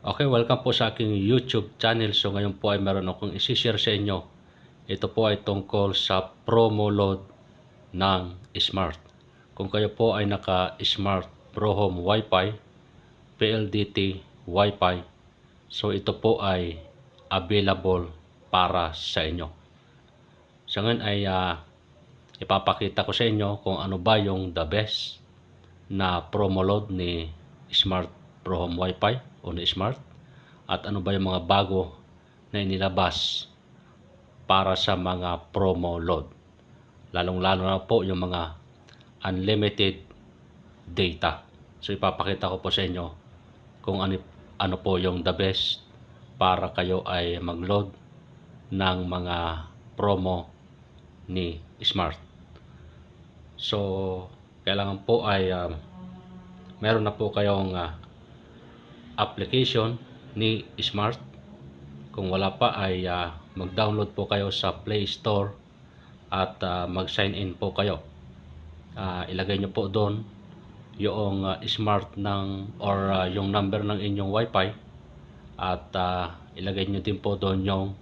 Okay, welcome po sa aking YouTube channel. So ngayon po ay meron akong isi-share sa inyo. Ito po ay tungkol sa promo load ng Smart. Kung kayo po ay naka-Smart Pro Home Wi-Fi, PLDT Wi-Fi, so ito po ay available para sa inyo. So ngayon ay ipapakita ko sa inyo kung ano ba yung the best na promo load ni Smart Pro Home Wi-Fi o ni Smart, at ano ba yung mga bago na inilabas para sa mga promo load, lalong-lalo na po yung mga unlimited data. So ipapakita ko po sa inyo kung ano po yung the best para kayo ay mag-load ng mga promo ni Smart. So kailangan po ay meron na po kayong application ni Smart. Kung wala pa ay mag-download po kayo sa Play Store at mag-sign in po kayo. Ilagay nyo po doon yung Smart ng or yung number ng inyong Wi-Fi, at ilagay nyo din po doon yung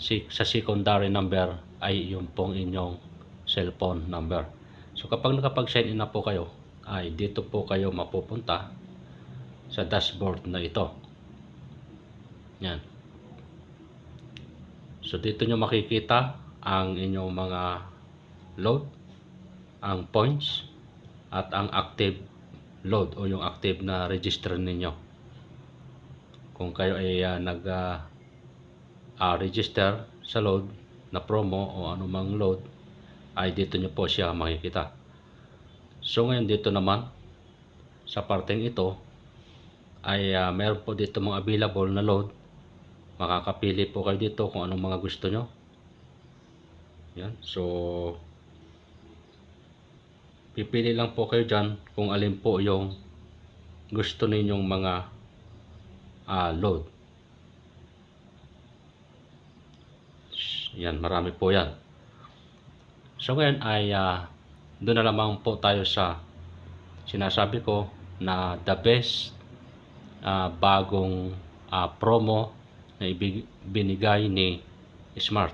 sa secondary number ay yung pong inyong cellphone number. So kapag nakapag-sign in na po kayo, ay dito po kayo mapupunta sa dashboard na ito. Yan. So dito nyo makikita ang inyong mga load, ang points, at ang active load o yung active na register ninyo. Kung kayo ay nag-register sa load na promo o anumang load, ay dito nyo po siya makikita. So ngayon dito naman sa parteng ito ay meron po dito mga available na load. Makakapili po kayo dito kung anong mga gusto nyo. Yan. So pipili lang po kayo dyan kung alin po yung gusto ninyong mga load. Yan, marami po yan. So ngayon ay doon na lamang po tayo sa sinasabi ko na the best bagong promo na binigay ni Smart.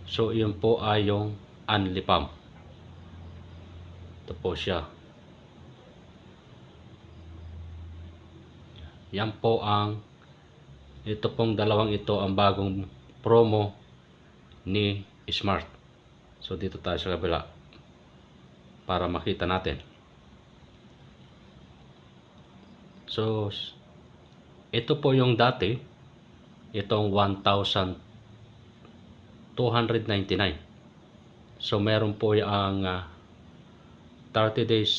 So yun po ay yung Unlipam. Ito po siya. Yan po ito pong dalawang ito ang bagong promo ni Smart. So dito tayo sa kabila para makita natin. So ito po yung dati, itong 1,299. So meron po yung 30 days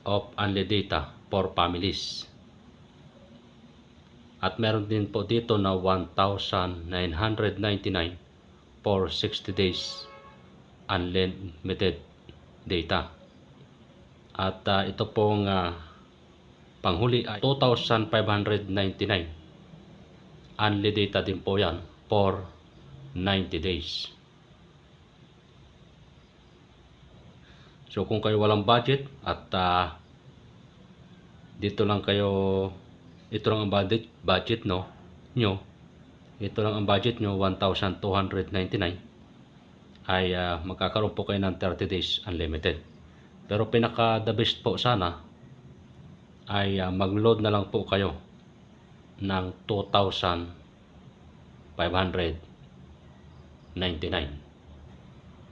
of unlimited data for families. At meron din po dito na 1,999 for 60 days unlimited data. At ito pong panghuli ay 2,599. Unlimited data din po yan for 90 days. So kung kayo walang budget at dito lang kayo, ito lang ang budget nyo, ito lang ang budget nyo, 1,299, ay magkakaroon po kayo ng 30 days unlimited. Pero pinaka the best po sana ay mag-load na lang po kayo ng 2,599.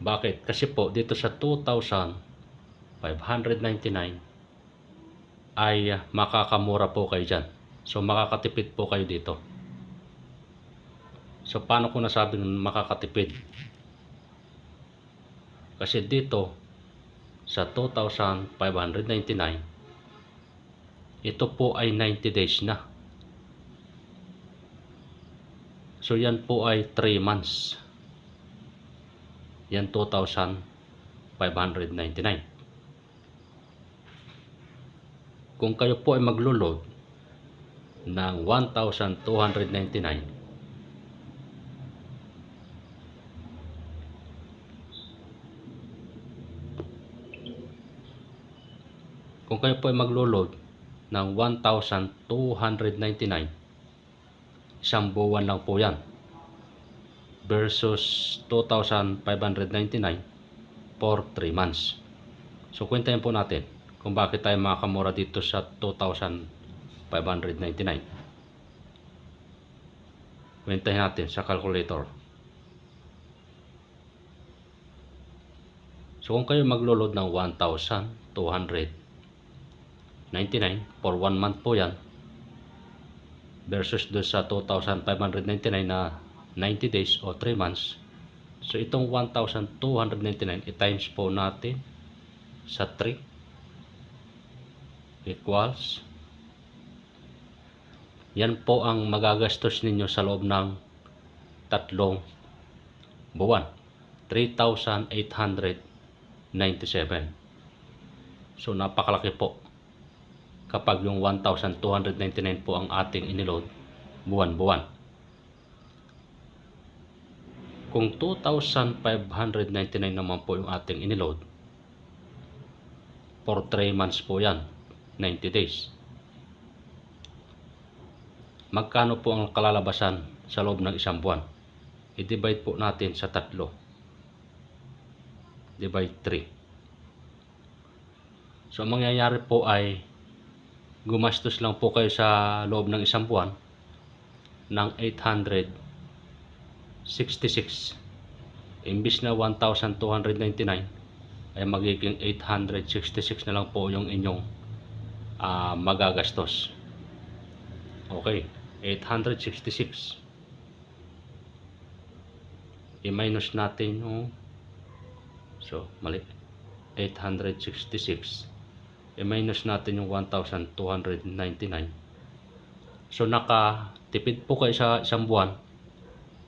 Bakit? Kasi po dito sa 2,599 ay makakamura po kayo dyan. So makakatipid po kayo dito. So paano ko nasabing makakatipid? Kasi dito sa 2,599, ito po ay 90 days na. So yan po ay 3 months. Yan 2,599. Kung kayo po ay maglo-load ng 1,299, kung kayo po ay maglo-load ng 1,299, isang buwan lang po yan versus 2,599 for 3 months. So kwentahin po natin kung bakit tayo makakamura dito sa 2,599. Kwentahin natin sa calculator. So kung kayo maglo-load ng 1,299 for 1 month po yan versus do sa 2,599 na 90 days o 3 months. So itong 1,299 i-times po natin sa 3 equals, yan po ang magagastos ninyo sa loob ng 3 buwan, 3,897. So napakalaki po kapag yung 1,299 po ang ating iniload buwan-buwan. Kung 2,599 naman po yung ating iniload for 3 months po yan, 90 days, magkano po ang kalalabasan sa loob ng isang buwan? I-divide po natin sa 3. Divide 3. So ang mangyayari po ay gumastos lang po kayo sa loob ng isang buwan ng 866. Imbis na 1,299 ay magiging 866 na lang po yung inyong magagastos. Okay, 866. I-minus natin yung mali. 866. I-minus natin yung 1,299. So nakatipid po kayo sa isang buwan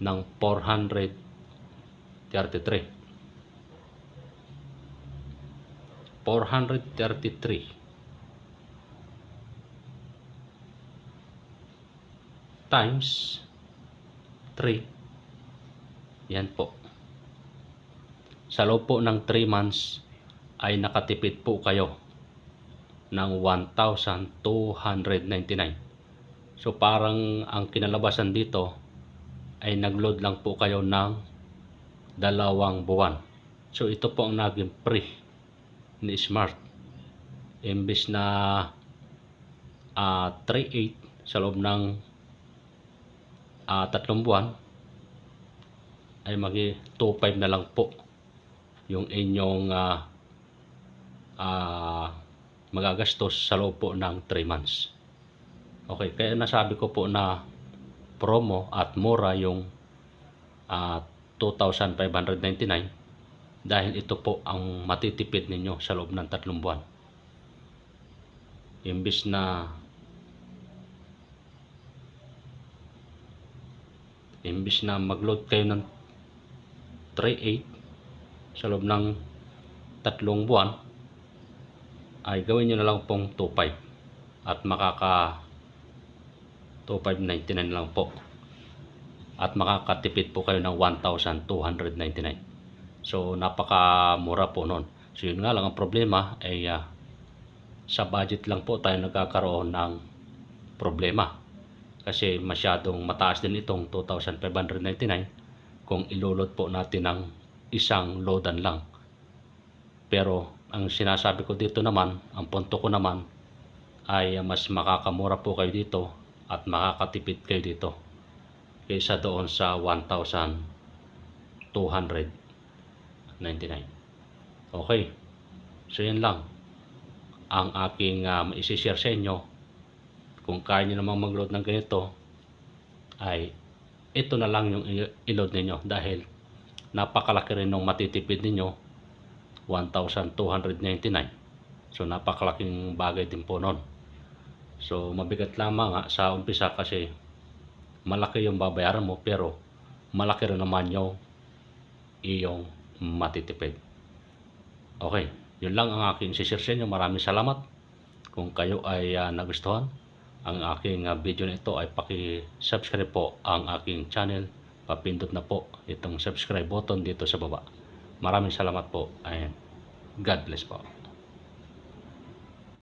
ng 433. 433 times 3. Yan po. Sa loob po ng 3 months ay nakatipid po kayo ng 1,299. So parang ang kinalabasan dito ay nagload lang po kayo ng 2 buwan. So ito po ang naging free ni Smart. Imbis na 3,800 sa loob ng 3 buwan ay magi 2,500 na lang po yung inyong magagastos sa loob po ng 3 months. Okay, kaya nasabi ko po na promo at mura yung 2,599 dahil ito po ang matitipid ninyo sa loob ng 3 buwan. Imbis na magload kayo ng 3,800 sa loob ng 3 buwan, ay gawin nyo na lang pong 2,500 at makaka 2,599 lang po at makakatipid po kayo ng 1,299. So napakamura po nun. So yun nga lang ang problema ay sa budget lang po tayo nagkakaroon ng problema kasi masyadong mataas din itong 2,599 kung ilulot po natin ng isang loadan lang. Pero ang sinasabi ko dito naman, ang punto ko naman ay mas makakamura po kayo dito at makakatipid kayo dito kaysa doon sa 1,299. Okay, so yan lang ang aking maisishare sa inyo. Kung kaya nyo namang mag-load ng ganito ay ito na lang yung i-load ninyo dahil napakalaki rin ng matitipid ninyo, 1,299. So napakalaking bagay din po nun. So mabigat lamang sa umpisa kasi malaki yung babayaran mo pero malaki rin naman yung iyong matitipid. Okay, yun lang ang aking share sa inyo. Maraming salamat. Kung kayo ay nagustuhan ang aking video na ito ay paki-subscribe po ang aking channel. Papindot na po itong subscribe button dito sa baba. Maraming salamat po and God bless po.